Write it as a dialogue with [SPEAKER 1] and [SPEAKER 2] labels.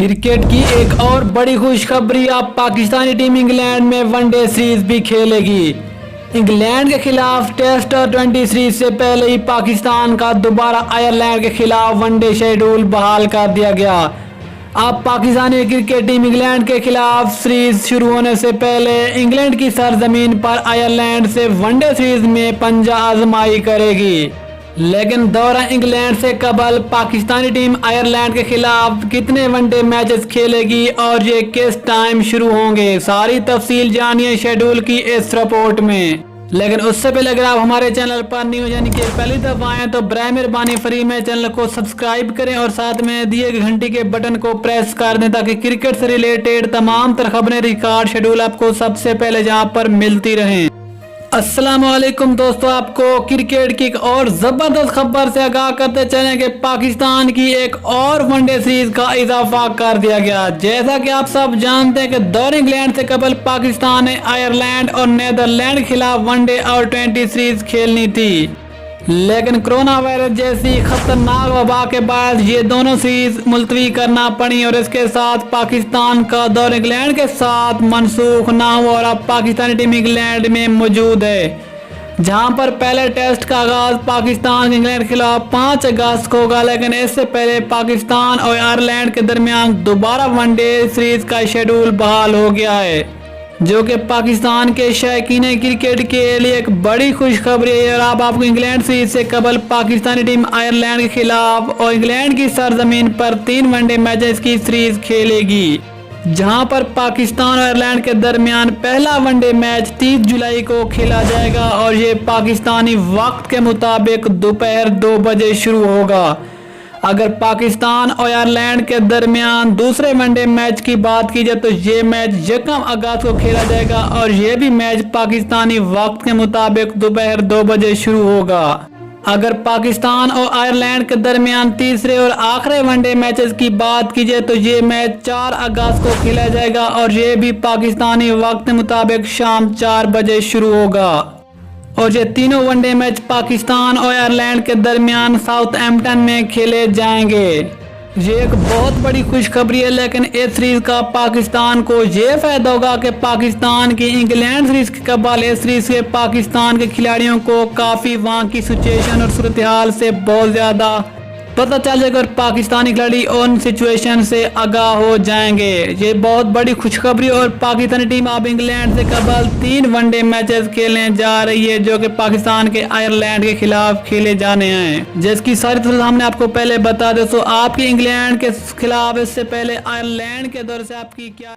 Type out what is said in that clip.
[SPEAKER 1] Cricket की एक और बड़ी खुशखबरी, अब पाकिस्तानी टीम इंग्लैंड में वनडे सीरीज भी खेलेगी। इंग्लैंड के खिलाफ टेस्ट और 20 सीरीज से पहले ही पाकिस्तान का दोबारा आयरलैंड के खिलाफ वनडे शेड्यूल बहाल कर दिया गया। अब पाकिस्तानी क्रिकेट टीम इंग्लैंड के खिलाफ सीरीज शुरू होने से पहले इंग्लैंड की सरजमीन पर आयरलैंड से वनडे सीरीज में पंजा आजमाई करेगी। लेकिन दौरा इंग्लैंड से कबल पाकिस्तानी टीम आयरलैंड के खिलाफ कितने वनडे मैचेस खेलेगी और ये किस टाइम शुरू होंगे, सारी तफसील जानिए शेड्यूल की इस रिपोर्ट में। लेकिन उससे पहले अगर आप हमारे चैनल पर न्यू यानी कि पहली दफा आए तो बराए मेहरबानी फ्री में चैनल को सब्सक्राइब करें और साथ में दिए गए घंटी के बटन को प्रेस कर दें ताकि क्रिकेट से रिलेटेड तमाम तरह खबरें, रिकॉर्ड, शेड्यूल आपको सबसे पहले जहां पर मिलती रहें। अस्सलाम वालेकुम दोस्तों, आपको क्रिकेट की एक और जबरदस्त खबर से आगाह करते चलें कि पाकिस्तान की एक और वनडे सीरीज का इजाफा कर दिया गया। जैसा कि आप सब जानते हैं कि दौरे इंग्लैंड से कबल पाकिस्तान ने आयरलैंड और नीदरलैंड के खिलाफ वनडे और 20 सीरीज खेलनी थी, लेकिन कोरोना वायरस जैसी खतरनाक वबा के बाद ये दोनों सीरीज मुलतवी करना पड़ी और इसके साथ पाकिस्तान का दौर इंग्लैंड के साथ मनसूख ना हुआ और अब पाकिस्तानी टीम इंग्लैंड में मौजूद है, जहां पर पहले टेस्ट का आगाज पाकिस्तान इंग्लैंड के खिलाफ 5 अगस्त को होगा। लेकिन इससे पहले पाकिस्तान और आयरलैंड के दरमियान दोबारा वनडे सीरीज का शेड्यूल बहाल हो गया है, जो कि पाकिस्तान के शौकीन क्रिकेट के लिए एक बड़ी खुशखबरी है। और अब आपको इंग्लैंड सीरीज से कबल पाकिस्तानी टीम आयरलैंड के खिलाफ और इंग्लैंड की सरजमीन पर 3 वनडे मैचेस की सीरीज खेलेगी, जहां पर पाकिस्तान और आयरलैंड के दरमियान पहला वनडे मैच 30 जुलाई को खेला जाएगा और ये पाकिस्तानी वक्त के मुताबिक दोपहर 2 बजे शुरू होगा। अगर पाकिस्तान और आयरलैंड के दरमियान दूसरे वनडे मैच की बात की जाए तो ये मैच 1 अगस्त को खेला जाएगा और ये भी मैच पाकिस्तानी वक्त के मुताबिक दोपहर 2 बजे शुरू होगा। अगर पाकिस्तान और आयरलैंड के दरमियान तीसरे और आखिरी वनडे मैचेस की बात की जाए तो ये मैच 4 अगस्त को खेला जाएगा और ये भी पाकिस्तानी वक्त के मुताबिक शाम 4 बजे शुरू होगा। और ये तीनों वनडे मैच पाकिस्तान और आयरलैंड के दरमियान साउथहैम्पटन में खेले जाएंगे। ये एक बहुत बड़ी खुशखबरी है, लेकिन इस सीरीज का पाकिस्तान को ये फायदा होगा कि पाकिस्तान की इंग्लैंड सीरीज के कबल इस सीरीज के पाकिस्तान के खिलाड़ियों को काफ़ी वहाँ की सिचुएशन और सूरत हाल से बहुत ज़्यादा पता चल जाएगा और पाकिस्तानी खिलाड़ी उन सिचुएशन से आगाह हो जाएंगे। ये बहुत बड़ी खुशखबरी और पाकिस्तानी टीम अब इंग्लैंड से कबल 3 वनडे मैचेस खेलने जा रही है, जो कि पाकिस्तान के आयरलैंड के खिलाफ खेले जाने हैं, जिसकी सारी तफसील हमने आपको पहले बता दें। तो आपकी इंग्लैंड के खिलाफ इससे पहले आयरलैंड के दौर से आपकी क्या